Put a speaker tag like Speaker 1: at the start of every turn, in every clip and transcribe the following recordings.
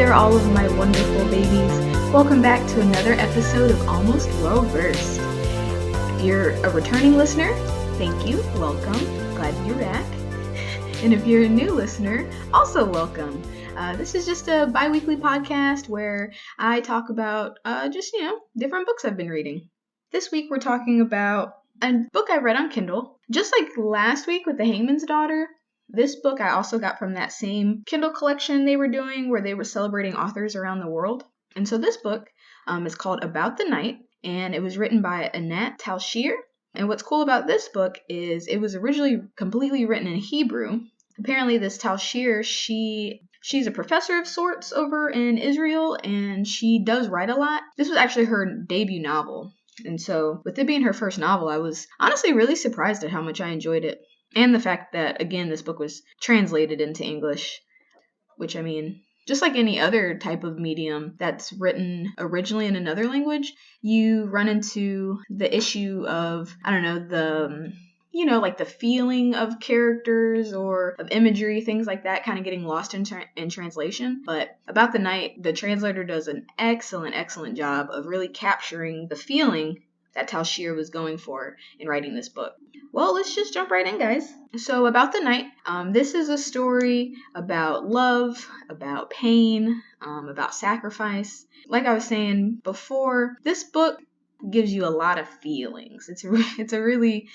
Speaker 1: there, all of my wonderful babies. Welcome back to another episode of Almost Well Versed. If you're a returning listener, thank you, welcome, glad you're back. And if you're a new listener, also welcome. This is just a bi-weekly podcast where I talk about different books I've been reading. This week we're talking about a book I read on Kindle. Just like last week with The Hangman's Daughter, this book I also got from that same Kindle collection they were doing where they were celebrating authors around the world. And so this book is called About the Night, and it was written by Anat Talshir. And what's cool about this book is it was originally completely written in Hebrew. Apparently this Talshir, she's a professor of sorts over in Israel, and she does write a lot. This was actually her debut novel. And so with it being her first novel, I was honestly really surprised at how much I enjoyed it. And the fact that, again, this book was translated into English, which, I mean, just like any other type of medium that's written originally in another language, you run into the issue of, the feeling of characters or of imagery, things like that, kind of getting lost in translation. But About the Night, the translator does an excellent job of really capturing the feeling that Talshir was going for in writing this book. Well, let's just jump right in, guys. So About the Night, this is a story about love, about pain, about sacrifice. Like I was saying before, this book gives you a lot of feelings. It's a really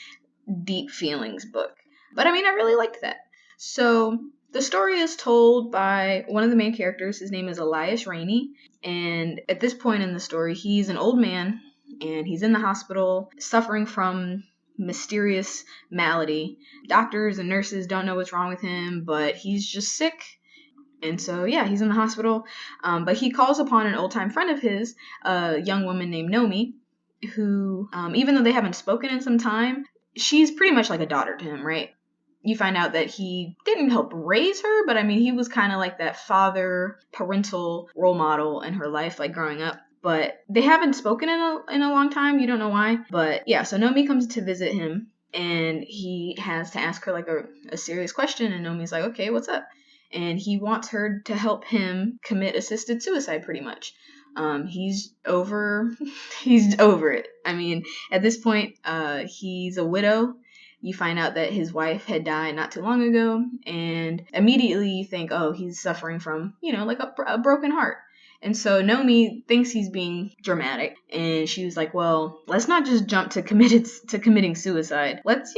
Speaker 1: deep feelings book. But I mean, I really liked that. So the story is told by one of the main characters. His name is Elias Rainey. And at this point in the story, he's an old man and he's in the hospital suffering from mysterious malady. Doctors and nurses don't know what's wrong with him, but he's just sick. And so, yeah, he's in the hospital. But he calls upon an old-time friend of his, a young woman named Nomi, who, even though they haven't spoken in some time, she's pretty much like a daughter to him, right? You find out that he didn't help raise her, but I mean, he was kind of like that father, parental role model in her life, like growing up. But they haven't spoken in a long time. You don't know why. But yeah, so Nomi comes to visit him, and he has to ask her like a serious question. And Nomi's like, okay, what's up? And he wants her to help him commit assisted suicide, pretty much. He's over it. I mean, at this point, he's a widow. You find out that his wife had died not too long ago, and immediately you think, oh, he's suffering from, like a broken heart. And so Nomi thinks he's being dramatic, and she was like, well, let's not just jump to committing suicide. Let's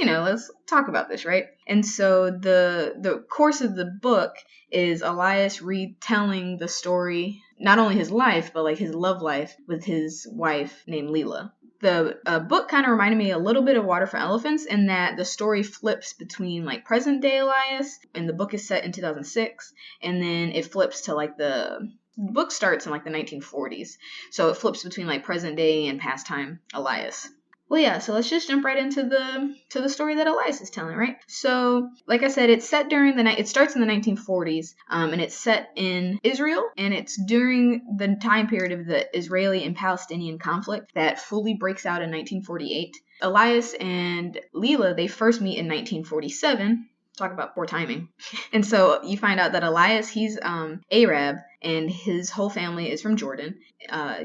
Speaker 1: talk about this, right? And so the course of the book is Elias retelling the story, not only his life, but like his love life with his wife named Lila. The book kind of reminded me a little bit of Water for Elephants in that the story flips between like present day Elias, and the book is set in 2006, and then it flips to like the book starts in like the 1940s. So it flips between like present day and past time Elias. Well, yeah, so let's just jump right into the story that Elias is telling, right? So, like I said, it's set during it starts in the 1940s, and it's set in Israel, and it's during the time period of the Israeli and Palestinian conflict that fully breaks out in 1948. Elias and Lila, they first meet in 1947. Talk about poor timing. And so you find out that Elias, he's Arab, and his whole family is from Jordan.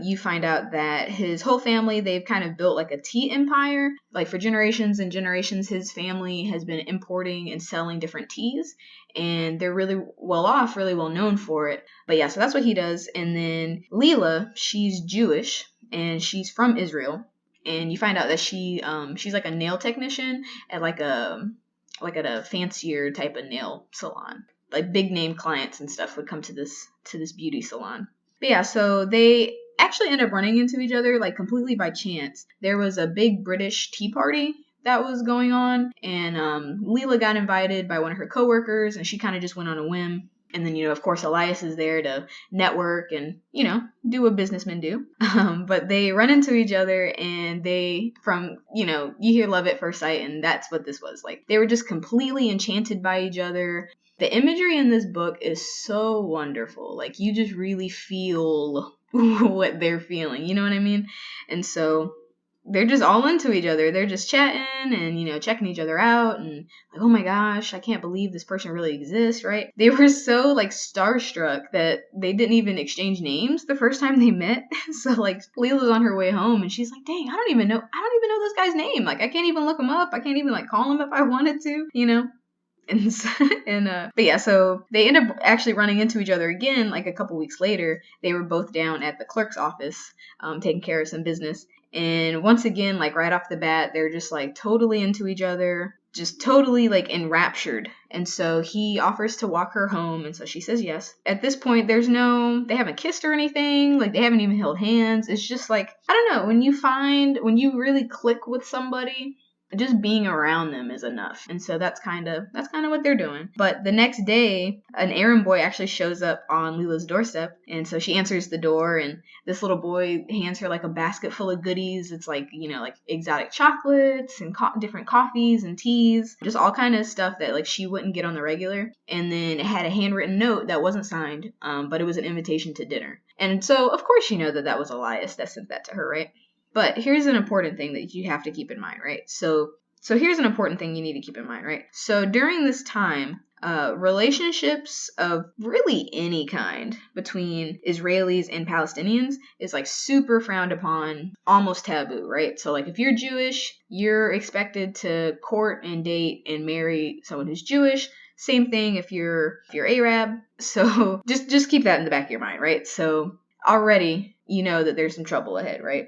Speaker 1: You find out that his whole family, they've kind of built like a tea empire. Like for generations and generations, his family has been importing and selling different teas, and they're really well off, really well known for it. But yeah, so that's what he does. And then Lila, she's Jewish, and she's from Israel. And you find out that she's like a nail technician at at a fancier type of nail salon. Like big name clients and stuff would come to this beauty salon. But yeah, so they actually end up running into each other like completely by chance. There was a big British tea party that was going on, and Lila got invited by one of her coworkers, and she kind of just went on a whim. And then, of course, Elias is there to network and, do what businessmen do. But they run into each other, and you hear love at first sight, and that's what this was. Like, they were just completely enchanted by each other. The imagery in this book is so wonderful. Like, you just really feel what they're feeling. You know what I mean? And so they're just all into each other. They're just chatting and, you know, checking each other out and like, oh my gosh, I can't believe this person really exists, right? They were so like starstruck that they didn't even exchange names the first time they met. So like Lila's on her way home and she's like, dang, I don't even know this guy's name. Like I can't even look him up. I can't even like call him if I wanted to, you know? And so, but yeah, so they end up actually running into each other again, like a couple weeks later. They were both down at the clerk's office, taking care of some business. And once again, like right off the bat, they're just like totally into each other, just totally like enraptured. And so he offers to walk her home. And so she says yes. At this point, they haven't kissed or anything. Like they haven't even held hands. It's just like, I don't know, when you really click with somebody, just being around them is enough. And so that's kind of what they're doing. But the next day, an errand boy actually shows up on Lila's doorstep. And so she answers the door and this little boy hands her like a basket full of goodies. It's like, you know, like exotic chocolates and different coffees and teas, just all kind of stuff that like she wouldn't get on the regular. And then it had a handwritten note that wasn't signed, but it was an invitation to dinner. And so of course you know that was Elias that sent that to her, right? But here's an important thing that you have to keep in mind, right? So here's an important thing you need to keep in mind, right? So during this time, relationships of really any kind between Israelis and Palestinians is like super frowned upon, almost taboo, right? So like if you're Jewish, you're expected to court and date and marry someone who's Jewish. Same thing if you're Arab. So just keep that in the back of your mind, right? So already you know that there's some trouble ahead, right?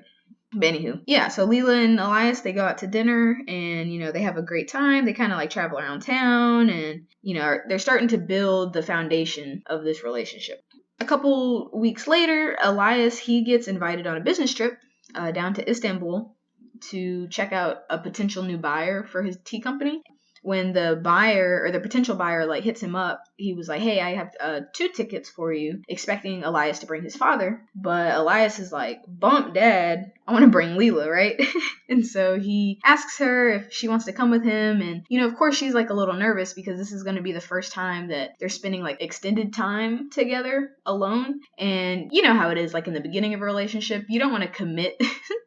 Speaker 1: But anywho, yeah, so Lila and Elias, they go out to dinner and, you know, they have a great time. They kind of like travel around town and, you know, they're starting to build the foundation of this relationship. A couple weeks later, Elias, he gets invited on a business trip down to Istanbul to check out a potential new buyer for his tea company. When the buyer or the potential buyer like hits him up, he was like, hey, I have 2 tickets for you, expecting Elias to bring his father. But Elias is like, bump dad, I want to bring Lila, right? And so he asks her if she wants to come with him. And, you know, of course she's like a little nervous because this is going to be the first time that they're spending like extended time together alone. And you know how it is like in the beginning of a relationship, you don't want to commit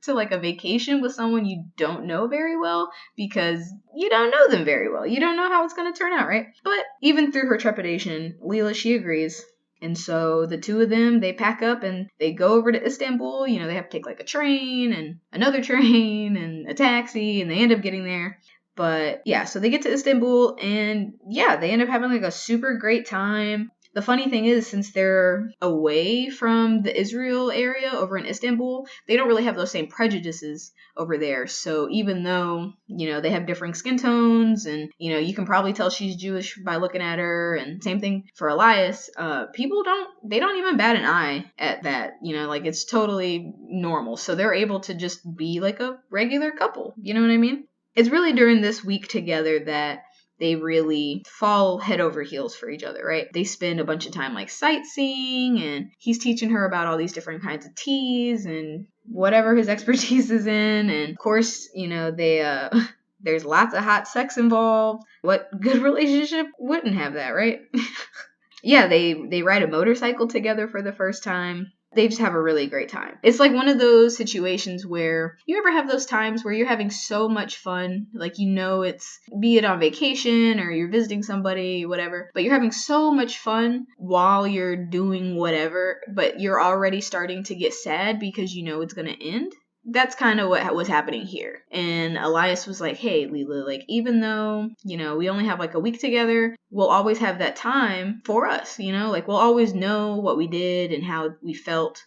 Speaker 1: to like a vacation with someone you don't know very well because you don't know them very well. You don't know how it's going to turn out, right? But even through her trepidation, Lila, she agrees. And so the 2 of them, they pack up and they go over to Istanbul. You know, they have to take like a train and another train and a taxi, and they end up getting there. But yeah, so they get to Istanbul and yeah, they end up having like a super great time. The funny thing is, since they're away from the Israel area over in Istanbul, they don't really have those same prejudices over there. So even though, you know, they have differing skin tones and, you know, you can probably tell she's Jewish by looking at her, and same thing for Elias, people don't even bat an eye at that, you know, like it's totally normal. So they're able to just be like a regular couple. You know what I mean? It's really during this week together that they really fall head over heels for each other, right? They spend a bunch of time like sightseeing, and he's teaching her about all these different kinds of teas and whatever his expertise is in. And of course, you know, there's lots of hot sex involved. What good relationship wouldn't have that, right? Yeah, they ride a motorcycle together for the first time. They just have a really great time. It's like one of those situations where you ever have those times where you're having so much fun, like, you know, it's, be it on vacation or you're visiting somebody, whatever, but you're having so much fun while you're doing whatever, but you're already starting to get sad because you know it's going to end. That's kind of what was happening here. And Elias was like, hey, Lila, like, even though, you know, we only have like a week together, we'll always have that time for us, you know, like we'll always know what we did and how we felt,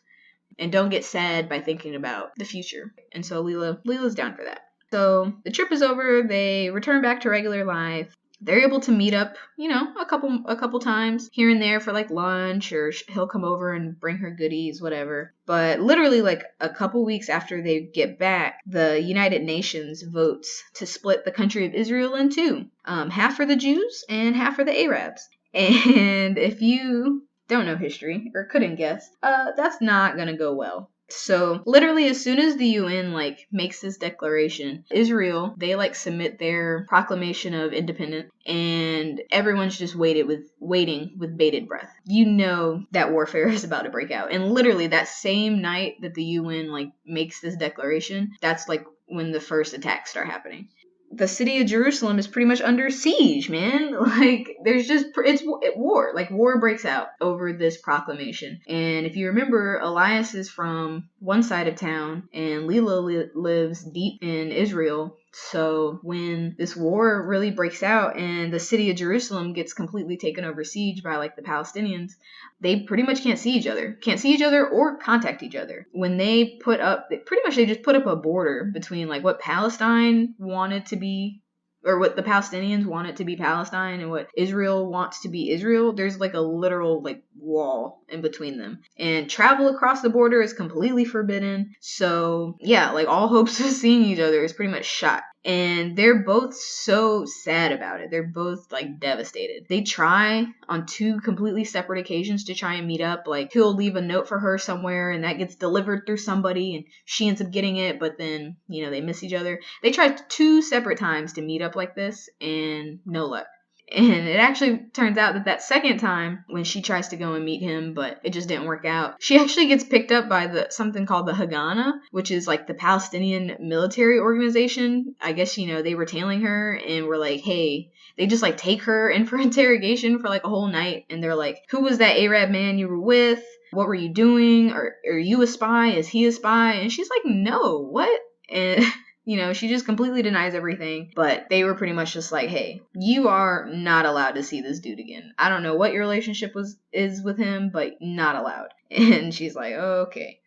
Speaker 1: and don't get sad by thinking about the future. And so Lila's down for that. So the trip is over. They return back to regular life. They're able to meet up, you know, a couple times here and there for like lunch, or he'll come over and bring her goodies, whatever. But literally like a couple weeks after they get back, the United Nations votes to split the country of Israel in 2, half for the Jews and half for the Arabs. And if you don't know history or couldn't guess, that's not gonna go well. So literally as soon as the UN like makes this declaration, Israel, they like submit their proclamation of independence, and everyone's just waiting with bated breath. You know that warfare is about to break out. And literally that same night that the UN like makes this declaration, that's like when the first attacks start happening. The city of Jerusalem is pretty much under siege, man. Like, there's just, it's war. Like, war breaks out over this proclamation. And if you remember, Elias is from one side of town, and Lila lives deep in Israel. So when this war really breaks out and the city of Jerusalem gets completely taken over siege by like the Palestinians, they pretty much can't see each other or contact each other. When they they just put up a border between like what Palestine wanted to be, or what the Palestinians wanted to be Palestine, and what Israel wants to be Israel. There's like a literal like wall in between them, and travel across the border is completely forbidden. So yeah, like all hopes of seeing each other is pretty much shot. And they're both so sad about it. They're both like devastated. They try on 2 completely separate occasions to try and meet up. Like he'll leave a note for her somewhere and that gets delivered through somebody and she ends up getting it, but then, you know, they miss each other. They tried 2 separate times to meet up like this and no luck. And it actually turns out that second time, when she tries to go and meet him, but it just didn't work out, she actually gets picked up by something called the Haganah, which is like the Palestinian military organization. I guess, you know, they were tailing her and were like, hey, they just like take her in for interrogation for like a whole night. And they're like, who was that Arab man you were with? What were you doing? Are you a spy? Is he a spy? And she's like, no, what? And you know, she just completely denies everything, but they were pretty much just like, hey, you are not allowed to see this dude again. I don't know what your relationship is with him, but not allowed. And she's like, oh, okay.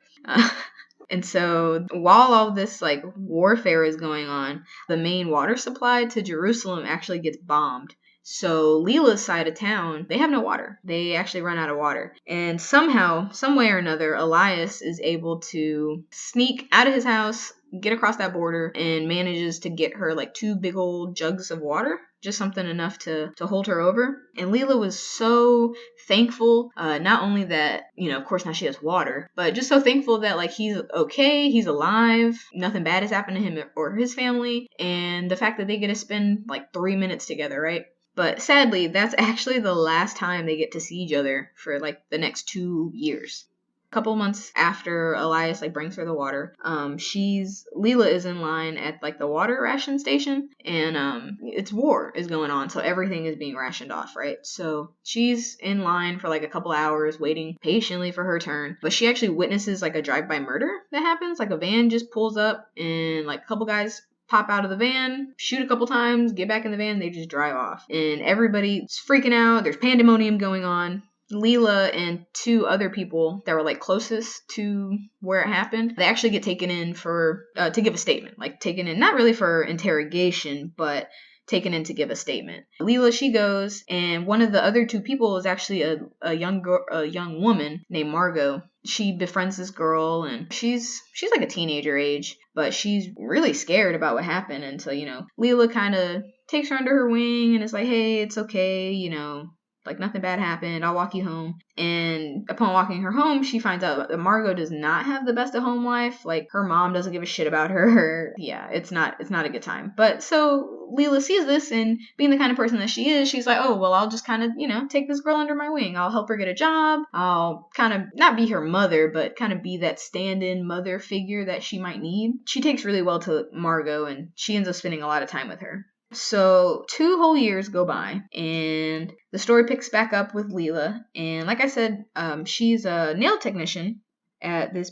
Speaker 1: And so while all this like warfare is going on, the main water supply to Jerusalem actually gets bombed. So Lila's side of town, they have no water. They actually run out of water. And somehow, some way or another, Elias is able to sneak out of his house, get across that border, and manages to get her like 2 big old jugs of water, just something enough to hold her over. And Lila was so thankful, not only that, you know, of course now she has water, but just so thankful that like he's okay, he's alive, nothing bad has happened to him or his family, and the fact that they get to spend like 3 minutes together, right? But sadly, that's actually the last time they get to see each other for like the next 2 years. A couple months after Elias like brings her the water, Lila is in line at like the water ration station, and it's war is going on, so everything is being rationed off, right? So she's in line for like a couple hours waiting patiently for her turn, but she actually witnesses like a drive-by murder that happens. Like a van just pulls up and like a couple guys pop out of the van, shoot a couple times, get back in the van, they just drive off. And everybody's freaking out. There's pandemonium going on. Lila and 2 other people that were like closest to where it happened, they actually get taken in for to give a statement. Like taken in not really for interrogation, but taken in to give a statement. Lila, she goes, and one of the other 2 people is actually a young woman named Margot. She befriends this girl, and she's like a teenager age, but she's really scared about what happened until, you know, Lila kind of takes her under her wing and is like, hey, it's okay, you know, like nothing bad happened, I'll walk you home. And upon walking her home, she finds out that Margot does not have the best of home life. Like her mom doesn't give a shit about her. Yeah, it's not a good time. But so Lila sees this, and being the kind of person that she is, she's like, oh, well, I'll just kind of, you know, take this girl under my wing. I'll help her get a job. I'll kind of not be her mother, but kind of be that stand-in mother figure that she might need. She takes really well to Margot, and she ends up spending a lot of time with her. So 2 whole years go by, and the story picks back up with Lila. And like I said, she's a nail technician at this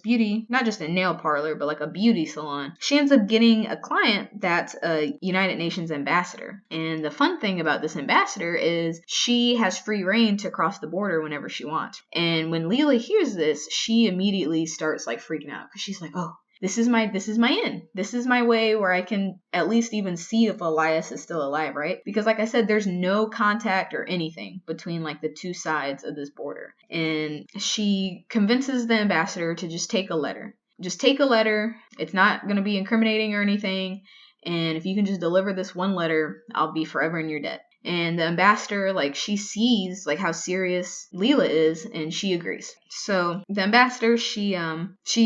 Speaker 1: not just a nail parlor, but like a beauty salon. She ends up getting a client that's a United Nations ambassador. And the fun thing about this ambassador is she has free reign to cross the border whenever she wants. And when Lila hears this, she immediately starts like freaking out, because she's like, oh, this is my in. This is my way where I can at least even see if Elias is still alive, right? Because like I said, there's no contact or anything between like the 2 sides of this border. And she convinces the ambassador to just take a letter. Just take a letter. It's not going to be incriminating or anything. And if you can just deliver this one letter, I'll be forever in your debt. And the ambassador, like, she sees like how serious Lila is, and she agrees. So the ambassador, she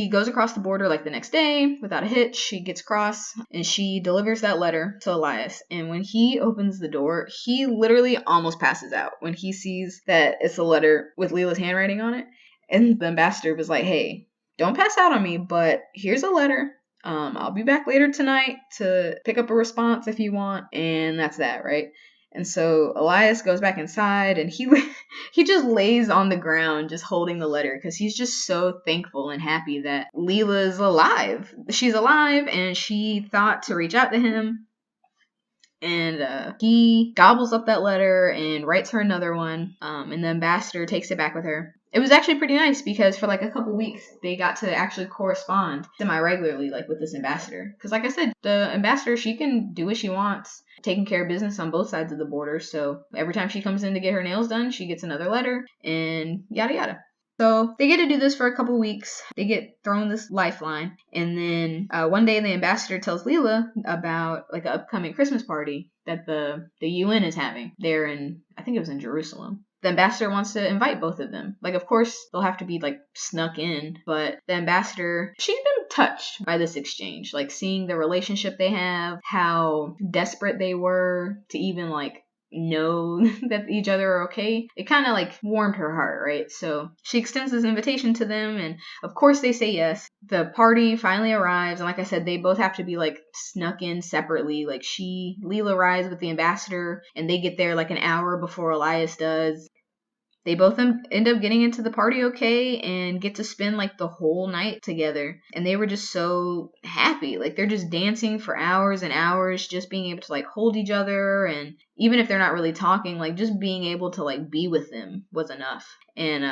Speaker 1: goes across the border like the next day without a hitch. She gets across and she delivers that letter to Elias. And when he opens the door, he literally almost passes out when he sees that it's a letter with Lila's handwriting on it. And the ambassador was like, hey, don't pass out on me, but here's a letter. I'll be back later tonight to pick up a response if you want. And that's that, right? And so Elias goes back inside and he just lays on the ground just holding the letter because he's just so thankful and happy that Lila's alive. She's alive, and she thought to reach out to him. And he gobbles up that letter and writes her another one. And the ambassador takes it back with her. It was actually pretty nice because for like a couple weeks, they got to actually correspond semi-regularly, like with this ambassador. Because like I said, the ambassador, she can do what she wants, taking care of business on both sides of the border. So every time she comes in to get her nails done, she gets another letter and yada yada. So they get to do this for a couple weeks. They get thrown this lifeline. And then one day the ambassador tells Lila about like an upcoming Christmas party that the UN is having there in, I think it was in Jerusalem. The ambassador wants to invite both of them. Like, of course, they'll have to be like snuck in. But the ambassador, she's been touched by this exchange. Like seeing the relationship they have, how desperate they were to even like know that each other are okay. It kind of like warmed her heart, right? So she extends this invitation to them, and of course they say yes. The party finally arrives, and like I said, they both have to be like snuck in separately. Like Lila rides with the ambassador, and they get there like an hour before Elias does. They both end up getting into the party okay and get to spend like the whole night together. And they were just so happy. Like they're just dancing for hours and hours, just being able to like hold each other. And even if they're not really talking, like just being able to like be with them was enough. And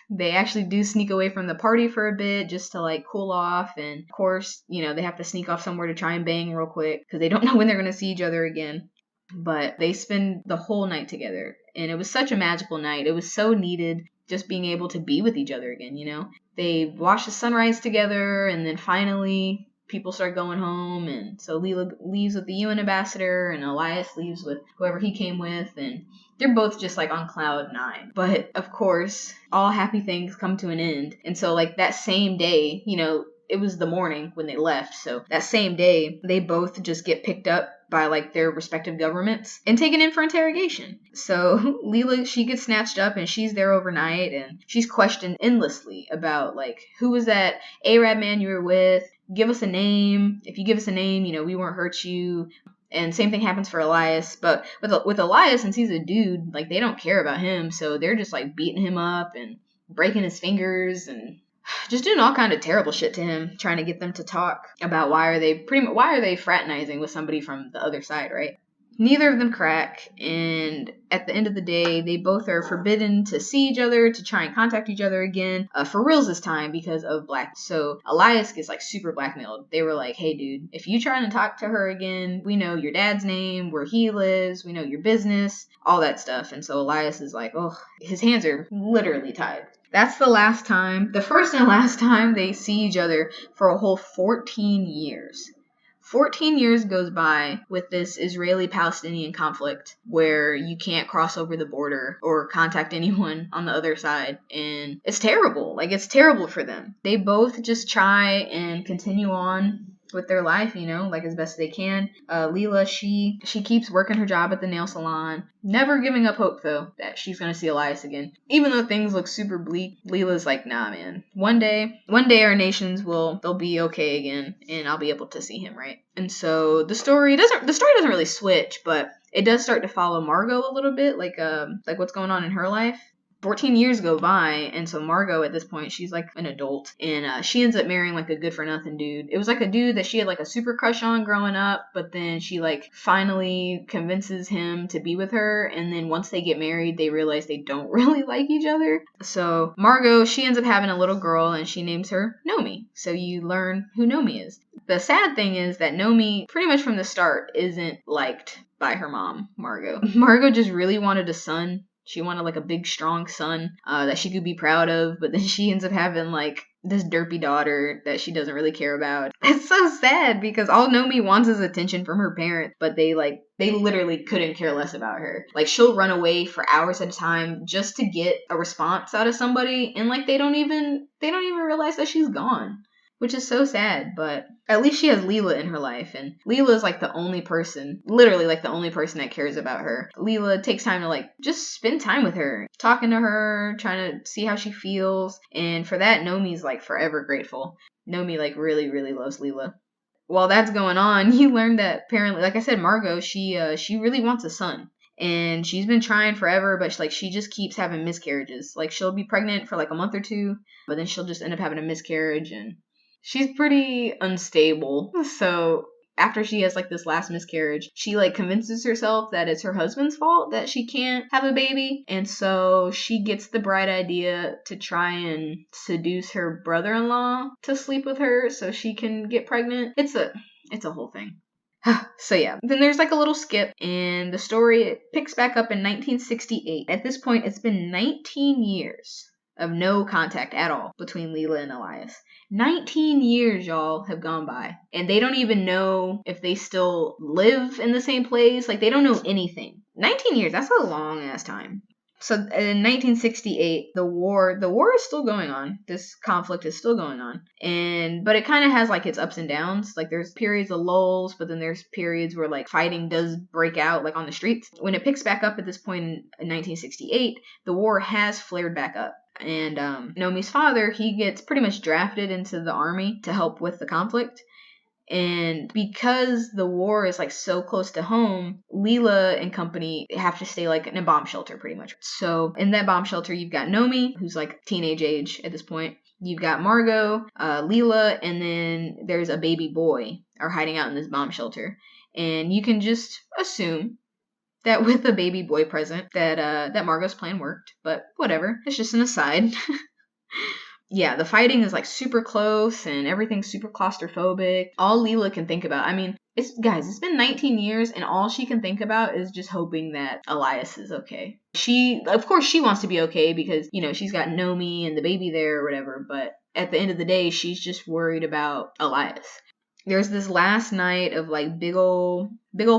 Speaker 1: they actually do sneak away from the party for a bit just to like cool off. And of course, you know, they have to sneak off somewhere to try and bang real quick because they don't know when they're going to see each other again. But they spend the whole night together. And it was such a magical night. It was so needed, just being able to be with each other again, you know? They watched the sunrise together, and then finally people start going home. And so Lila leaves with the UN ambassador, and Elias leaves with whoever he came with. And they're both just like on cloud 9. But of course, all happy things come to an end. And so like that same day, you know, it was the morning when they left. So that same day, they both just get picked up by like their respective governments and taken in for interrogation. So Lila, she gets snatched up and she's there overnight, and she's questioned endlessly about like, who was that Arab man you were with? Give us a name. If you give us a name, you know, we won't hurt you. And same thing happens for Elias. But with Elias, since he's a dude, like they don't care about him. So they're just like beating him up and breaking his fingers and just doing all kind of terrible shit to him, trying to get them to talk about why are they fraternizing with somebody from the other side, right? Neither of them crack, and at the end of the day, they both are forbidden to see each other, to try and contact each other again, for reals this time because of black. So Elias gets like super blackmailed. They were like, hey dude, if you try to talk to her again, we know your dad's name, where he lives, we know your business, all that stuff. And so Elias is like, oh, his hands are literally tied. That's the first and last time they see each other for a whole 14 years. 14 years goes by with this Israeli-Palestinian conflict where you can't cross over the border or contact anyone on the other side. And it's terrible. Like, it's terrible for them. They both just try and continue on with their life, you know, like as best they can. Lila, she keeps working her job at the nail salon, never giving up hope though that she's gonna see Elias again. Even though things look super bleak, Lila's like, nah man, one day our nations they'll be okay again, and I'll be able to see him, right? And so the story doesn't really switch, but it does start to follow Margot a little bit, like what's going on in her life. 14 years go by, and so Margot at this point, she's like an adult, and she ends up marrying like a good for nothing dude. It was like a dude that she had like a super crush on growing up, but then she like finally convinces him to be with her, and then once they get married, they realize they don't really like each other. So Margot, she ends up having a little girl, and she names her Nomi. So you learn who Nomi is. The sad thing is that Nomi, pretty much from the start, isn't liked by her mom, Margot. Margot just really wanted a son. She wanted like a big, strong son that she could be proud of, but then she ends up having like this derpy daughter that she doesn't really care about. It's so sad because all Nomi wants is attention from her parents, but they literally couldn't care less about her. Like, she'll run away for hours at a time just to get a response out of somebody, and like they don't even realize that she's gone. Which is so sad, but at least she has Lila in her life, and Lila is like the only person, literally like the only person that cares about her. Lila takes time to like just spend time with her, talking to her, trying to see how she feels, and for that, Nomi's like forever grateful. Nomi like really, really loves Lila. While that's going on, you learn that apparently, like I said, Margot, she really wants a son. And she's been trying forever, but she just keeps having miscarriages. Like, she'll be pregnant for like a month or two, but then she'll just end up having a miscarriage, and she's pretty unstable. So after she has like this last miscarriage, she like convinces herself that it's her husband's fault that she can't have a baby. And so she gets the bright idea to try and seduce her brother-in-law to sleep with her so she can get pregnant. It's a whole thing. So yeah, then there's like a little skip, and the story picks back up in 1968. At this point, it's been 19 years of no contact at all between Lila and Elias. 19 years, y'all, have gone by. And they don't even know if they still live in the same place. Like, they don't know anything. 19 years, that's a long ass time. So in 1968, the war is still going on. This conflict is still going on. But it kind of has like its ups and downs. Like, there's periods of lulls, but then there's periods where like fighting does break out like on the streets. When it picks back up at this point in 1968, the war has flared back up. And Nomi's father, he gets pretty much drafted into the army to help with the conflict. And because the war is like so close to home, Lila and company have to stay like in a bomb shelter pretty much. So in that bomb shelter, you've got Nomi, who's like teenage age at this point. You've got Margot, Lila, and then there's a baby boy are hiding out in this bomb shelter. And you can just assume that with a baby boy present that Margot's plan worked, but whatever. It's just an aside. Yeah, the fighting is like super close and everything's super claustrophobic. All Lila can think about, I mean, it's been 19 years and all she can think about is just hoping that Elias is okay. Of course she wants to be okay because, she's got Nomi and the baby there or whatever, but at the end of the day, she's just worried about Elias. There's this last night of like big ol'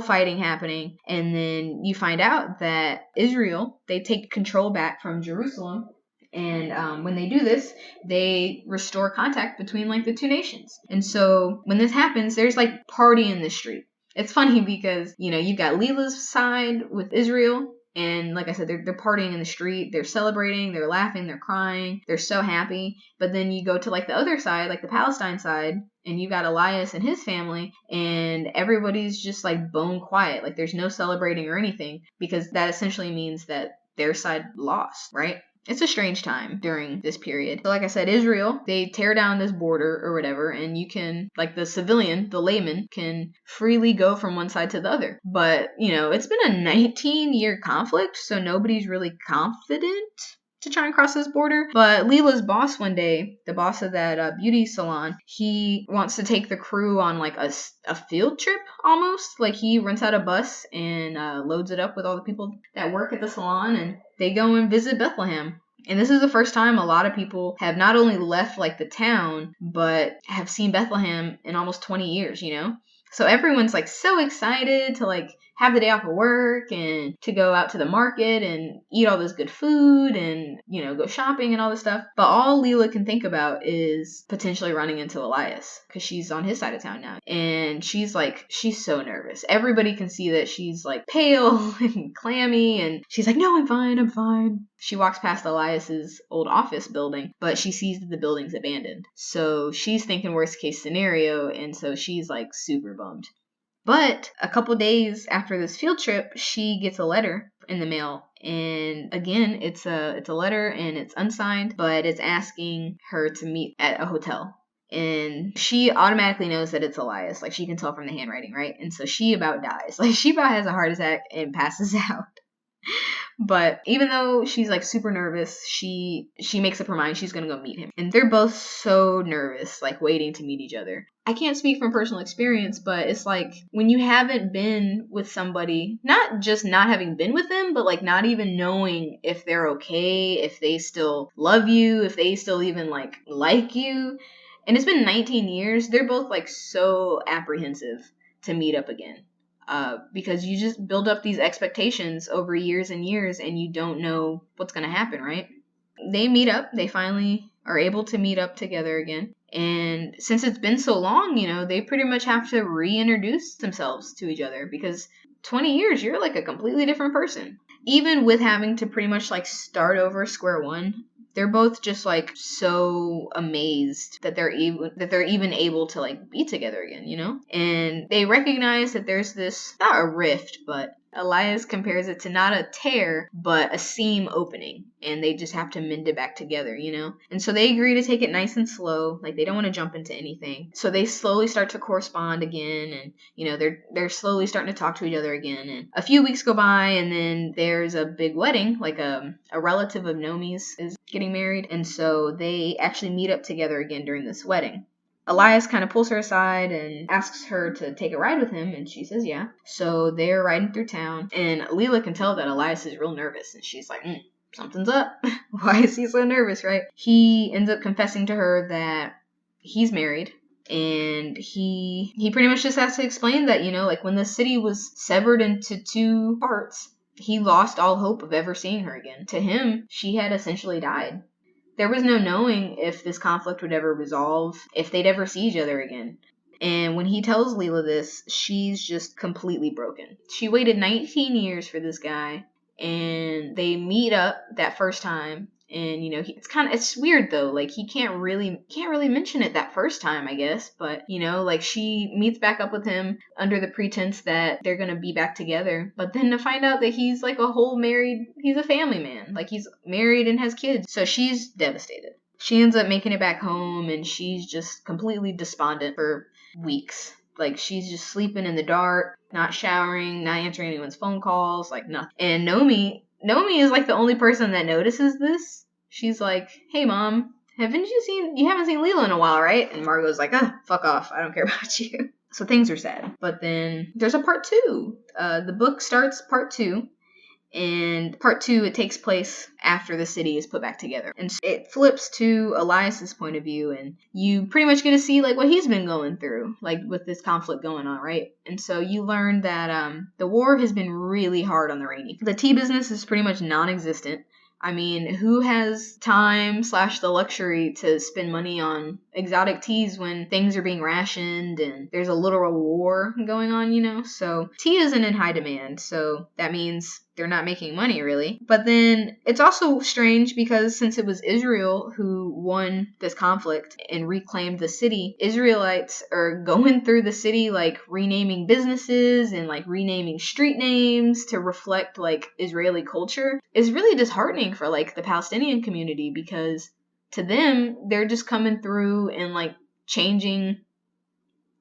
Speaker 1: fighting happening, and then you find out that Israel, they take control back from Jerusalem. And when they do this, they restore contact between like the two nations. And so when this happens, there's like party in the street. It's funny because, you've got Lila's side with Israel. And like I said, they're partying in the street. They're celebrating. They're laughing. They're crying. They're so happy. But then you go to like the other side, like the Palestine side, and you got Elias and his family, and everybody's just like bone quiet. Like, there's no celebrating or anything, because that essentially means that their side lost, right? It's a strange time during this period. So like I said, Israel, they tear down this border or whatever, and you can, like the civilian, the layman, can freely go from one side to the other. But, it's been a 19-year conflict, so nobody's really confident to try and cross this border. But Lila's boss one day, the boss of that beauty salon, he wants to take the crew on like a field trip almost. Like, he rents out a bus and loads it up with all the people that work at the salon, and they go and visit Bethlehem. And this is the first time a lot of people have not only left like the town, but have seen Bethlehem in almost 20 years, So everyone's like so excited to like have the day off of work and to go out to the market and eat all this good food and, go shopping and all this stuff. But all Lila can think about is potentially running into Elias because she's on his side of town now. And she's so nervous. Everybody can see that she's like pale and clammy, and she's like, no, I'm fine. She walks past Elias's old office building, but she sees that the building's abandoned. So she's thinking worst case scenario, and so she's like super bummed. But a couple days after this field trip, she gets a letter in the mail. And again, it's a letter and it's unsigned, but it's asking her to meet at a hotel. And she automatically knows that it's Elias. Like, she can tell from the handwriting, right? And so she about dies. Like, she about has a heart attack and passes out. But even though she's like super nervous, she makes up her mind she's gonna go meet him. And they're both so nervous, like waiting to meet each other. I can't speak from personal experience, but it's like when you haven't been with somebody, not just not having been with them, but like not even knowing if they're okay, if they still love you, if they still even like you. And it's been 19 years. They're both like so apprehensive to meet up again. Because you just build up these expectations over years and years and you don't know what's going to happen, right? They meet up. They finally are able to meet up together again. And since it's been so long, they pretty much have to reintroduce themselves to each other because 20 years, you're like a completely different person. Even with having to pretty much like start over square one, they're both just like so amazed that they're even able to like be together again, And they recognize that there's this, not a rift, but Elias compares it to not a tear, but a seam opening, and they just have to mend it back together, And so they agree to take it nice and slow, like they don't want to jump into anything. So they slowly start to correspond again, and they're slowly starting to talk to each other again. And a few weeks go by, and then there's a big wedding, like a relative of Nomi's is getting married, and so they actually meet up together again during this wedding. Elias kind of pulls her aside and asks her to take a ride with him, and she says yeah. So they're riding through town, and Lila can tell that Elias is real nervous, and she's like, something's up. Why is he so nervous, right? He ends up confessing to her that he's married, and he pretty much just has to explain that, like when the city was severed into two parts, he lost all hope of ever seeing her again. To him, she had essentially died. There was no knowing if this conflict would ever resolve, if they'd ever see each other again. And when he tells Lila this, she's just completely broken. She waited 19 years for this guy, and they meet up that first time. And it's weird though. Like he can't really mention it that first time, I guess. But like she meets back up with him under the pretense that they're gonna be back together. But then to find out that he's like he's a family man. Like he's married and has kids. So she's devastated. She ends up making it back home, and she's just completely despondent for weeks. Like she's just sleeping in the dark, not showering, not answering anyone's phone calls, like nothing. And Nomi is like the only person that notices this. She's like, "Hey mom, you haven't seen Lila in a while, right?" And Margot's like, fuck off, I don't care about you. So things are sad. But then there's a part 2. The book starts part 2. And part 2, it takes place after the city is put back together. And it flips to Elias's point of view, and you pretty much get to see like what he's been going through, like with this conflict going on, right? And so you learn that the war has been really hard on the Rainey. The tea business is pretty much non-existent. I mean, who has time / the luxury to spend money on exotic teas when things are being rationed and there's a literal war going on, So tea isn't in high demand, so that means they're not making money really. But then it's also strange because since it was Israel who won this conflict and reclaimed the city, Israelites are going through the city like renaming businesses and like renaming street names to reflect like Israeli culture. It's really disheartening for like the Palestinian community because to them, they're just coming through and like changing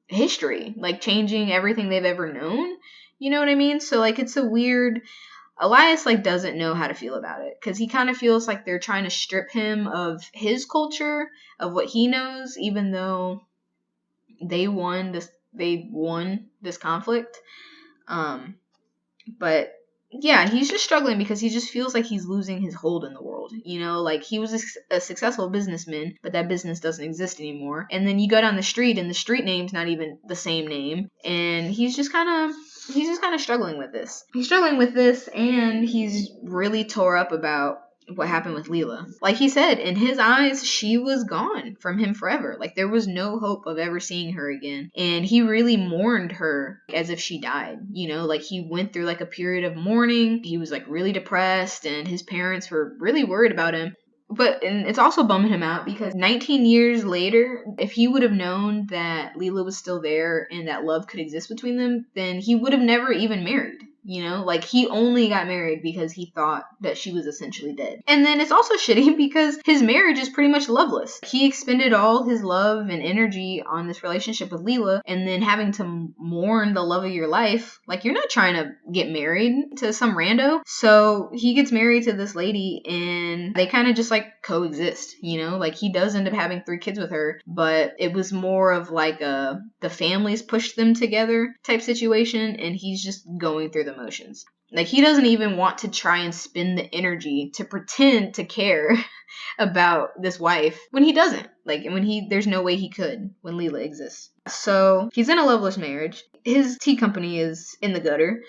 Speaker 1: history, like changing everything they've ever known. You know what I mean? So like it's a weird. Elias like doesn't know how to feel about it because he kind of feels like they're trying to strip him of his culture, of what he knows, even though they won this conflict. But yeah, he's just struggling because he just feels like he's losing his hold in the world. Like he was a successful businessman, but that business doesn't exist anymore. And then you go down the street and the street name's not even the same name. And he's just kind of struggling with this. He's struggling with this, and he's really tore up about what happened with Lila. Like he said, in his eyes, she was gone from him forever. Like there was no hope of ever seeing her again. And he really mourned her as if she died. Like he went through like a period of mourning. He was like really depressed, and his parents were really worried about him. And it's also bumming him out because 19 years later, if he would have known that Lila was still there and that love could exist between them, then he would have never even married. Like he only got married because he thought that she was essentially dead. And then it's also shitty because his marriage is pretty much loveless. He expended all his love and energy on this relationship with Lila, and then having to mourn the love of your life. Like, you're not trying to get married to some rando. So he gets married to this lady, and they kind of just like coexist, like he does end up having 3 kids with her, but it was more of like the families pushed them together type situation, and he's just going through the motions. Like, he doesn't even want to try and spend the energy to pretend to care about this wife when he doesn't. Like, there's no way he could when Lila exists. So he's in a loveless marriage. His tea company is in the gutter.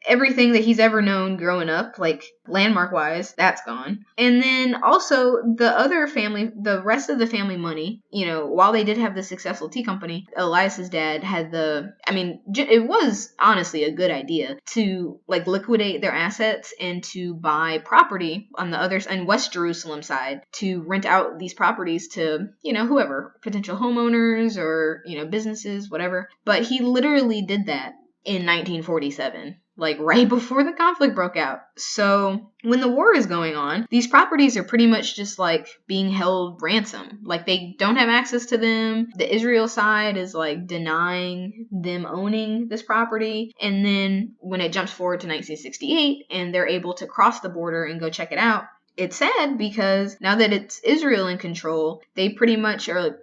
Speaker 1: Everything that he's ever known growing up, like landmark-wise, that's gone. And then also the rest of the family money, while they did have the successful tea company, Elias's dad had it was honestly a good idea to like liquidate their assets and to buy property on the other and West Jerusalem side, to rent out these properties to, whoever, potential homeowners or, businesses, whatever. But he literally did that in 1947. Like right before the conflict broke out. So when the war is going on, these properties are pretty much just like being held ransom. Like, they don't have access to them. The Israel side is like denying them owning this property. And then when it jumps forward to 1968 and they're able to cross the border and go check it out, it's sad because now that it's Israel in control, they pretty much are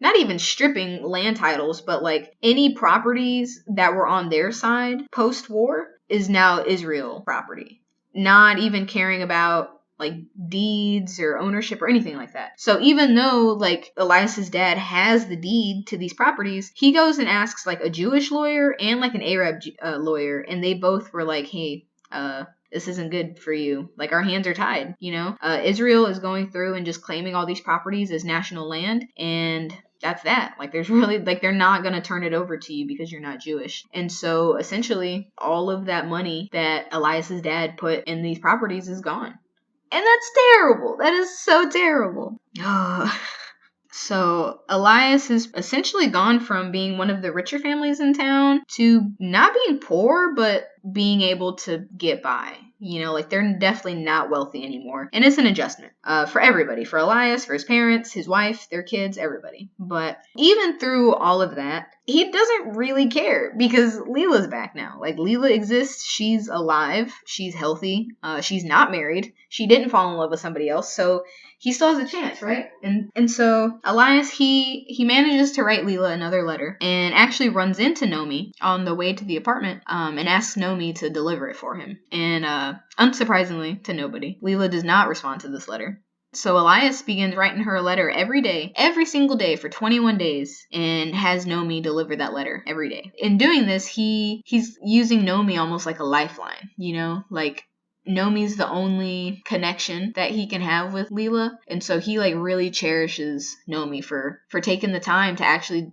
Speaker 1: not even stripping land titles, but like any properties that were on their side post-war is now Israel property. Not even caring about like deeds or ownership or anything like that. So even though like Elias's dad has the deed to these properties, he goes and asks like a Jewish lawyer and like an Arab lawyer, and they both were like, hey, this isn't good for you. Like, our hands are tied, Israel is going through and just claiming all these properties as national land, and that's that. Like, there's really, like, they're not going to turn it over to you because you're not Jewish. And so essentially all of that money that Elias's dad put in these properties is gone. And that's terrible. That is so terrible. So Elias has essentially gone from being one of the richer families in town to not being poor, but being able to get by. Like, they're definitely not wealthy anymore. And it's an adjustment for everybody, for Elias, for his parents, his wife, their kids, everybody. But even through all of that, he doesn't really care because Lila's back now. Like, Lila exists. She's alive. She's healthy. She's not married. She didn't fall in love with somebody else. So he still has a chance, right? And so Elias, he manages to write Lila another letter and actually runs into Nomi on the way to the apartment and asks Nomi to deliver it for him. And unsurprisingly to nobody, Lila does not respond to this letter. So Elias begins writing her a letter every day, every single day for 21 days, and has Nomi deliver that letter every day. In doing this, he's using Nomi almost like a lifeline, like Nomi's the only connection that he can have with Lila. And so he like really cherishes Nomi for taking the time to actually,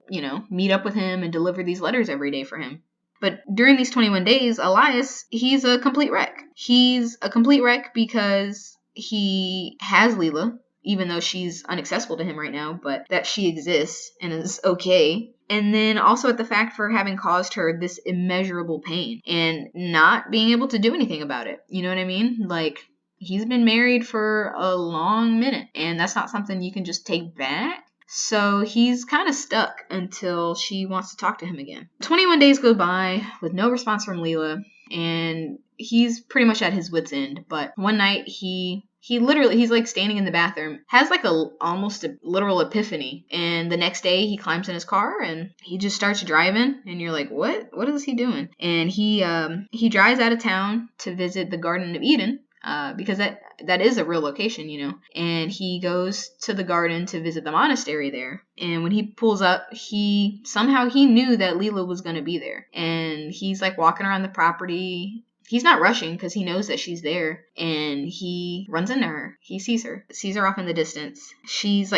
Speaker 1: meet up with him and deliver these letters every day for him. But during these 21 days, Elias, he's a complete wreck. He's a complete wreck because he has Lila, even though she's inaccessible to him right now, but that she exists and is okay. And then also at the fact for having caused her this immeasurable pain and not being able to do anything about it. You know what I mean? Like, he's been married for a long minute, and that's not something you can just take back. So he's kind of stuck until she wants to talk to him again. 21 days go by with no response from Lila, and he's pretty much at his wit's end. But one night he's like standing in the bathroom, has like almost a literal epiphany. And the next day he climbs in his car and he just starts driving, and you're like, what is he doing? And he drives out of town to visit the Garden of Eden, because that is a real location, and he goes to the garden to visit the monastery there. And when he pulls up, he knew that Lila was going to be there, and he's like walking around the property. He's not rushing because he knows that she's there, and he runs into her. He sees her off in the distance. She's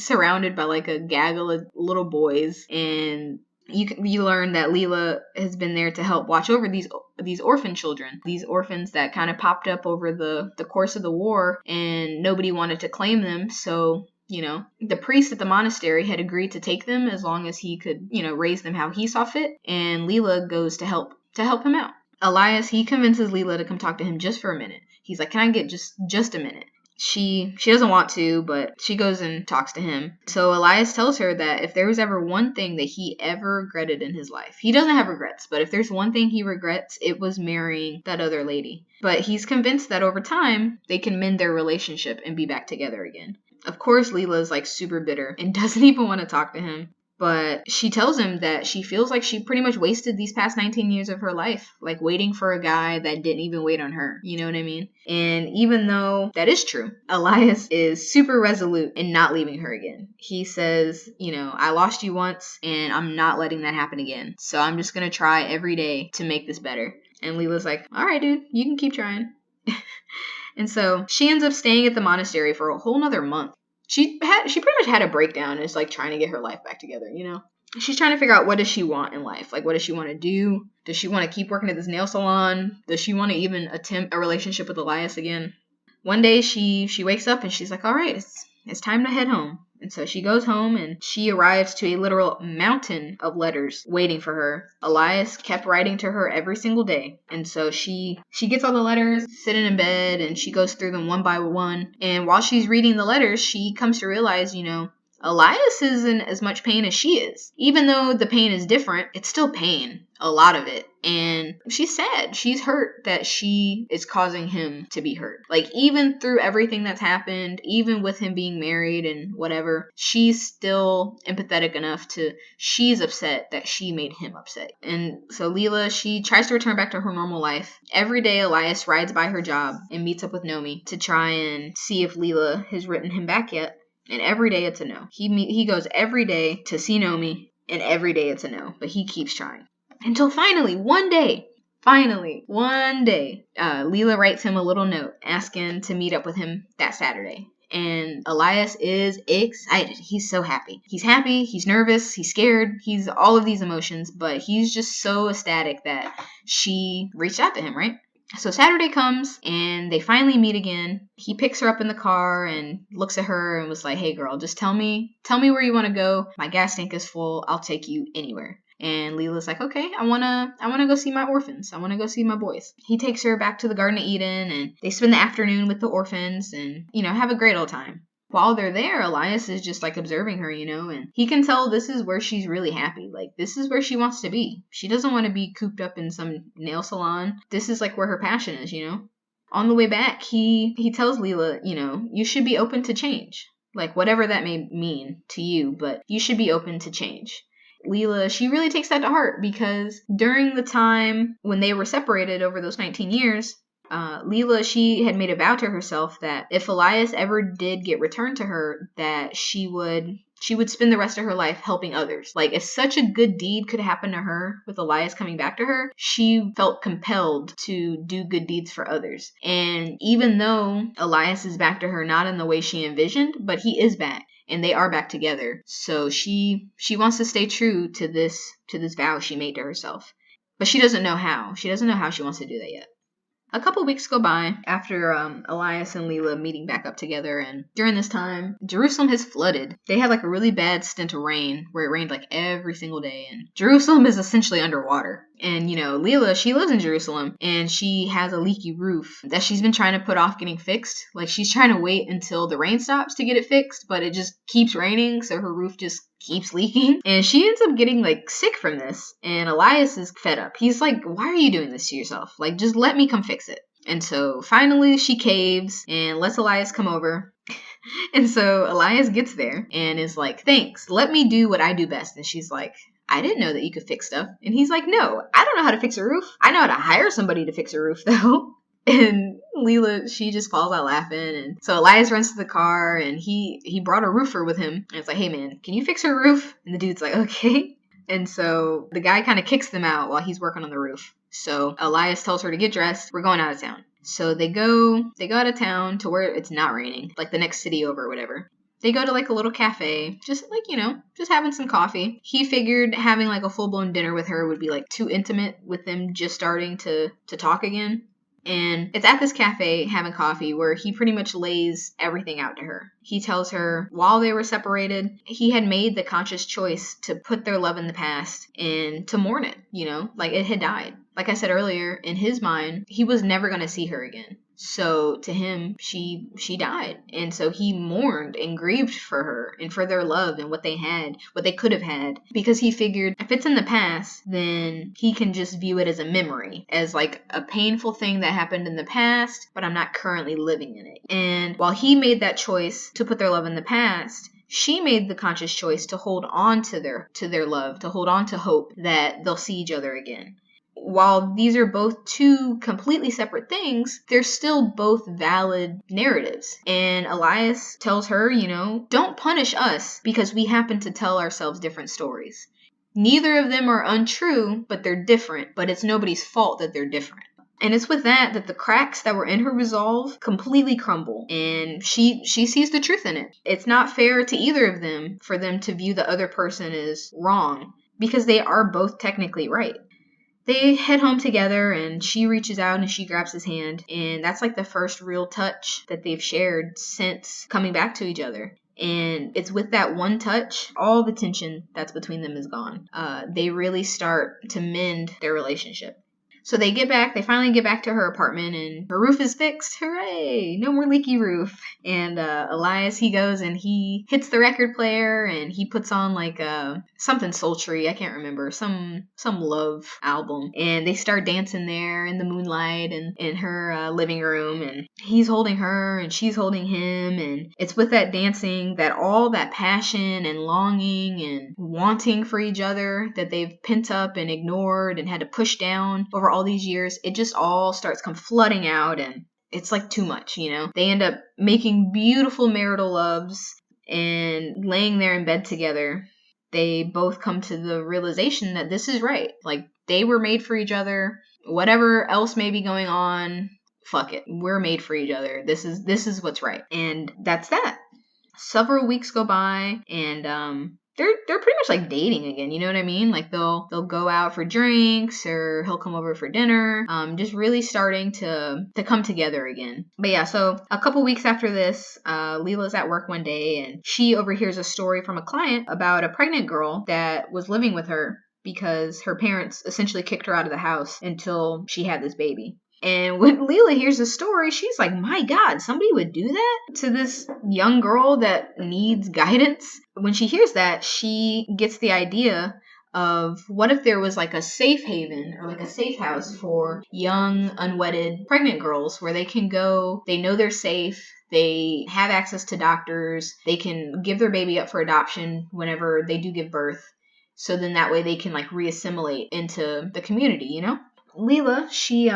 Speaker 1: surrounded by like a gaggle of little boys, and you learn that Lila has been there to help watch over these orphan children, these orphans that kind of popped up over the course of the war, and nobody wanted to claim them. So, the priest at the monastery had agreed to take them as long as he could, raise them how he saw fit. And Lila goes to help him out. Elias, he convinces Lila to come talk to him just for a minute. He's like, can I get just a minute? She doesn't want to, but she goes and talks to him. So Elias tells her that if there was ever one thing that he ever regretted in his life, he doesn't have regrets, but if there's one thing he regrets, it was marrying that other lady. But he's convinced that over time, they can mend their relationship and be back together again. Of course, Lila's like super bitter and doesn't even want to talk to him. But she tells him that she feels like she pretty much wasted these past 19 years of her life, like waiting for a guy that didn't even wait on her. You know what I mean? And even though that is true, Elias is super resolute in not leaving her again. He says, I lost you once and I'm not letting that happen again. So I'm just going to try every day to make this better. And Lila's like, all right, dude, you can keep trying. And so she ends up staying at the monastery for a whole nother month. She pretty much had a breakdown and is like trying to get her life back together, She's trying to figure out what does she want in life. Like, what does she want to do? Does she want to keep working at this nail salon? Does she want to even attempt a relationship with Elias again? One day she wakes up and she's like, all right, it's time to head home. And so she goes home and she arrives to a literal mountain of letters waiting for her. Elias kept writing to her every single day. And so she gets all the letters, sitting in bed, and she goes through them one by one. And while she's reading the letters, she comes to realize, Elias is in as much pain as she is. Even though the pain is different, it's still pain, a lot of it. And she's sad. She's hurt that she is causing him to be hurt. Like, even through everything that's happened, even with him being married and whatever, she's still empathetic enough she's upset that she made him upset. And so Lila, she tries to return back to her normal life. Every day, Elias rides by her job and meets up with Nomi to try and see if Lila has written him back yet. And every day it's a no. He goes every day to see Nomi, and every day it's a no. But he keeps trying. Until finally, one day, Lila writes him a little note asking to meet up with him that Saturday. And Elias is excited. He's so happy. He's happy, he's nervous, he's scared, he's all of these emotions, but he's just so ecstatic that she reached out to him, right? So Saturday comes and they finally meet again. He picks her up in the car and looks at her and was like, hey girl, just tell me where you want to go. My gas tank is full. I'll take you anywhere. And Lila's like, okay, I want to go see my orphans. I want to go see my boys. He takes her back to the Garden of Eden and they spend the afternoon with the orphans and, have a great old time. While they're there, Elias is just like observing her, and he can tell this is where she's really happy. Like, this is where she wants to be. She doesn't want to be cooped up in some nail salon. This is like where her passion is, On the way back, he tells Lila, you should be open to change. Like, whatever that may mean to you, but you should be open to change. Lila, she really takes that to heart because during the time when they were separated over those 19 years, Lila, she had made a vow to herself that if Elias ever did get returned to her, that she would spend the rest of her life helping others. Like, if such a good deed could happen to her with Elias coming back to her, she felt compelled to do good deeds for others. And even though Elias is back to her, not in the way she envisioned, but he is back. And they are back together. So she wants to stay true to this vow she made to herself. But she doesn't know how. She doesn't know how she wants to do that yet. A couple weeks go by after Elias and Lila meeting back up together, and during this time, Jerusalem has flooded. They had like a really bad stint of rain where it rained like every single day, and Jerusalem is essentially underwater. And, Lila, she lives in Jerusalem, and she has a leaky roof that she's been trying to put off getting fixed. Like, she's trying to wait until the rain stops to get it fixed, but it just keeps raining, so her roof just keeps leaking. And she ends up getting, like, sick from this, and Elias is fed up. He's like, why are you doing this to yourself? Like, just let me come fix it. And so, finally, she caves and lets Elias come over. And so, Elias gets there and is like, thanks, let me do what I do best. And she's like, I didn't know that you could fix stuff. And he's like, no, I don't know how to fix a roof. I know how to hire somebody to fix a roof, though. And Lila, she just falls out laughing. And so Elias runs to the car, and he brought a roofer with him. And it's like, hey, man, can you fix her roof? And the dude's like, okay. And so the guy kind of kicks them out while he's working on the roof. So Elias tells her to get dressed. We're going out of town. So they go out of town to where it's not raining, like the next city over or whatever. They go to like a little cafe, just like, just having some coffee. He figured having like a full-blown dinner with her would be like too intimate with them just starting to talk again. And it's at this cafe having coffee where he pretty much lays everything out to her. He tells her while they were separated, he had made the conscious choice to put their love in the past and to mourn it, like it had died. Like I said earlier, in his mind, he was never going to see her again. So to him, she died. And so he mourned and grieved for her and for their love and what they had, what they could have had. Because he figured if it's in the past, then he can just view it as a memory, as like a painful thing that happened in the past, but I'm not currently living in it. And while he made that choice to put their love in the past, she made the conscious choice to hold on to their love, to hold on to hope that they'll see each other again. While these are both two completely separate things, they're still both valid narratives. And Elias tells her, don't punish us because we happen to tell ourselves different stories. Neither of them are untrue, but they're different. But it's nobody's fault that they're different. And it's with that the cracks that were in her resolve completely crumble. And she sees the truth in it. It's not fair to either of them for them to view the other person as wrong, because they are both technically right. They head home together, and she reaches out and she grabs his hand. And that's like the first real touch that they've shared since coming back to each other. And it's with that one touch, all the tension that's between them is gone. They really start to mend their relationship. So they finally get back to her apartment, and her roof is fixed. Hooray! No more leaky roof. And Elias, he goes and he hits the record player and he puts on like something sultry. I can't remember. Some love album. And they start dancing there in the moonlight and in her living room. And he's holding her and she's holding him. And it's with that dancing that all that passion and longing and wanting for each other that they've pent up and ignored and had to push down over all these years, it just all starts come flooding out, and it's like too much, They end up making beautiful marital loves and laying there in bed together. They both come to the realization that this is right. Like, they were made for each other. Whatever else may be going on, fuck it. We're made for each other. This is what's right. And that's that. Several weeks go by, and they're pretty much like dating again, you know what I mean? Like they'll go out for drinks, or he'll come over for dinner, just really starting to come together again. But yeah, so a couple weeks after this, Lila's at work one day and she overhears a story from a client about a pregnant girl that was living with her because her parents essentially kicked her out of the house until she had this baby. And when Lila hears the story, she's like, my God, somebody would do that to this young girl that needs guidance? When she hears that, she gets the idea of what if there was like a safe haven or like a safe house for young, unwedded, pregnant girls where they can go, they know they're safe, they have access to doctors, they can give their baby up for adoption whenever they do give birth. So then that way they can like reassimilate into the community, Lila, she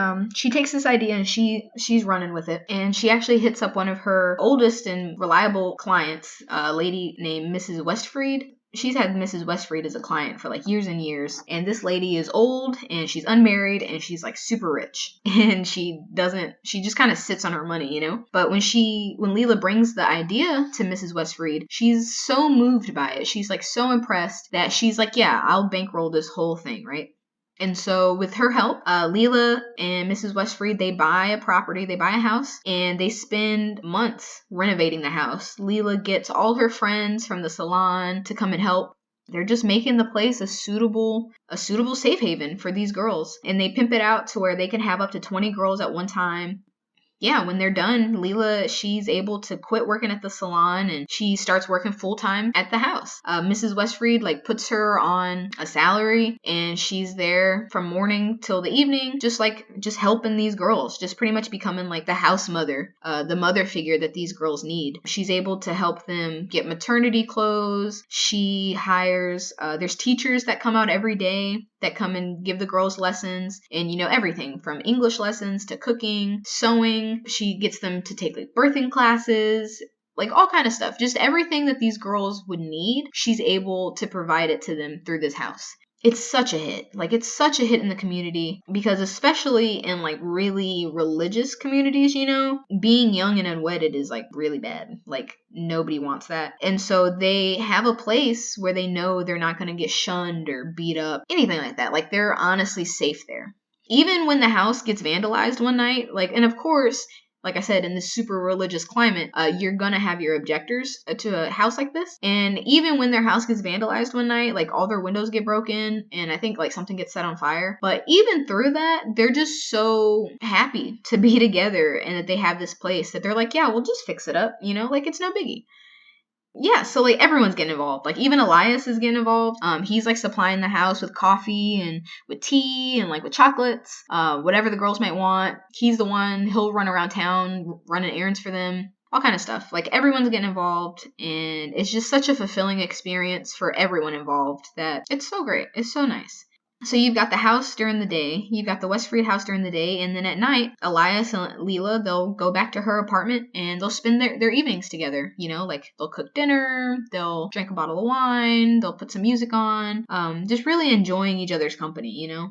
Speaker 1: takes this idea and she's running with it, and she actually hits up one of her oldest and reliable clients, a lady named Mrs. Westfried. She's had Mrs. Westfried as a client for like years and years, and this lady is old and she's unmarried and she's like super rich, and she just kind of sits on her money, But when Lila brings the idea to Mrs. Westfried, she's so moved by it. She's like so impressed that she's like, yeah, I'll bankroll this whole thing, right? And so with her help, Lila and Mrs. Westfried, they buy a property, they buy a house, and they spend months renovating the house. Lila gets all her friends from the salon to come and help. They're just making the place a suitable safe haven for these girls. And they pimp it out to where they can have up to 20 girls at one time. Yeah, when they're done, Lila, she's able to quit working at the salon and she starts working full-time at the house. Mrs. Westfried like puts her on a salary and she's there from morning till the evening, just helping these girls, just pretty much becoming like the house mother, the mother figure that these girls need. She's able to help them get maternity clothes. She hires, there's teachers that come out every day that come and give the girls lessons, and everything from English lessons to cooking, sewing. She gets them to take like birthing classes, like all kind of stuff. Just everything that these girls would need, she's able to provide it to them through this house. It's such a hit. Like, it's such a hit in the community because especially in like really religious communities, being young and unwedded is like really bad. Like, nobody wants that. And so they have a place where they know they're not going to get shunned or beat up, anything like that. Like, they're honestly safe there. Even when the house gets vandalized one night, like, and of course, like I said, in this super religious climate, you're gonna have your objectors to a house like this. And even when their house gets vandalized one night, like all their windows get broken and I think like something gets set on fire. But even through that, they're just so happy to be together and that they have this place that they're like, yeah, we'll just fix it up, you know, like it's no biggie. Yeah, so like everyone's getting involved. Like even Elias is getting involved. He's like supplying the house with coffee and with tea and like with chocolates, whatever the girls might want. He's the one. He'll run around town running errands for them, all kind of stuff. Like everyone's getting involved, and it's just such a fulfilling experience for everyone involved that it's so great. It's so nice. So you've got the house during the day, you've got the West Freed house during the day, and then at night, Elias and Lila, they'll go back to her apartment and they'll spend their evenings together, you know, like they'll cook dinner, they'll drink a bottle of wine, they'll put some music on, just really enjoying each other's company, you know.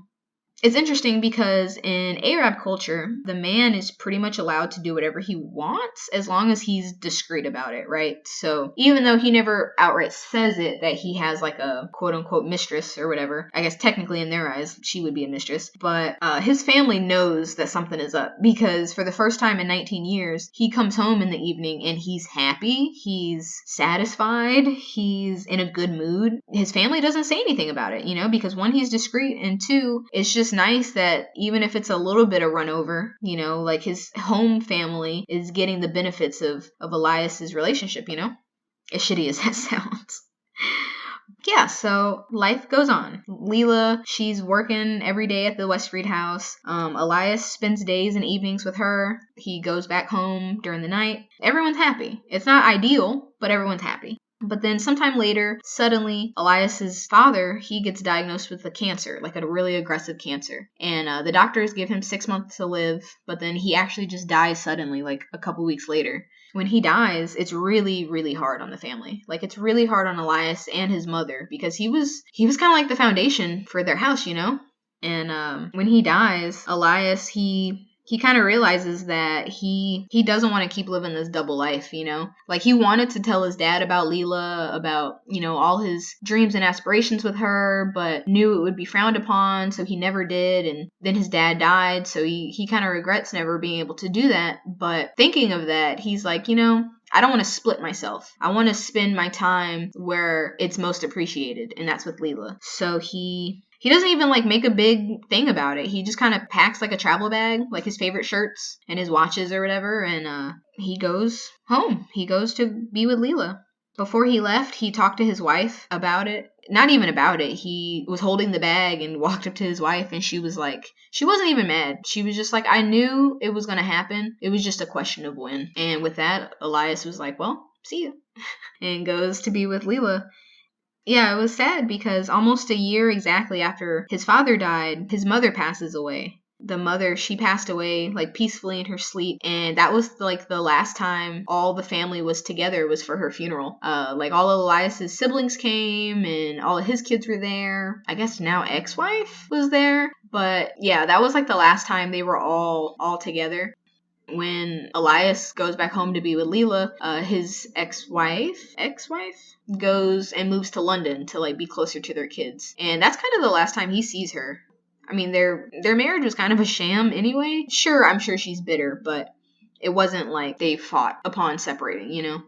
Speaker 1: It's interesting because in Arab culture, the man is pretty much allowed to do whatever he wants as long as he's discreet about it, right? So even though he never outright says it that he has like a quote unquote mistress or whatever, I guess technically in their eyes, she would be a mistress, but his family knows that something is up because for the first time in 19 years, he comes home in the evening and he's happy, he's satisfied, he's in a good mood. His family doesn't say anything about it, you know, because one, he's discreet, and two, it's just nice that even if it's a little bit of run over, you know, like his home family is getting the benefits of Elias's relationship, you know, as shitty as that sounds. Yeah, so life goes on. Lila, she's working every day at the West Freed house. Elias spends days and evenings with her. He goes back home during the night. Everyone's happy. It's not ideal, but everyone's happy. But then sometime later, suddenly, Elias's father, he gets diagnosed with a cancer, like a really aggressive cancer. And the doctors give him 6 months to live, but then he actually just dies suddenly, like a couple weeks later. When he dies, it's really, really hard on the family. Like, it's really hard on Elias and his mother because he was kind of like the foundation for their house, you know? And when he dies, Elias, he kind of realizes that he doesn't want to keep living this double life, you know? Like, he wanted to tell his dad about Lila, about, you know, all his dreams and aspirations with her, but knew it would be frowned upon, so he never did. And then his dad died, so he kind of regrets never being able to do that. But thinking of that, he's like, you know, I don't want to split myself. I want to spend my time where it's most appreciated, and that's with Lila. So he doesn't even like make a big thing about it. He just kind of packs like a travel bag, like his favorite shirts and his watches or whatever, and he goes home. He goes to be with Lila. Before he left, he talked to his wife about it. Not even about it. He was holding the bag and walked up to his wife, and she was like, she wasn't even mad. She was just like, I knew it was going to happen. It was just a question of when. And with that, Elias was like, well, see you. And goes to be with Lila. Yeah, it was sad because almost a year exactly after his father died, his mother passes away. The mother, she passed away like peacefully in her sleep, and that was like the last time all the family was together was for her funeral. Like all of Elias's siblings came and all of his kids were there. I guess now ex-wife was there, but yeah, that was like the last time they were all together. When Elias goes back home to be with Lila, his ex-wife goes and moves to London to like be closer to their kids. And that's kind of the last time he sees her. I mean, their marriage was kind of a sham anyway. Sure, I'm sure she's bitter, but it wasn't like they fought upon separating, you know?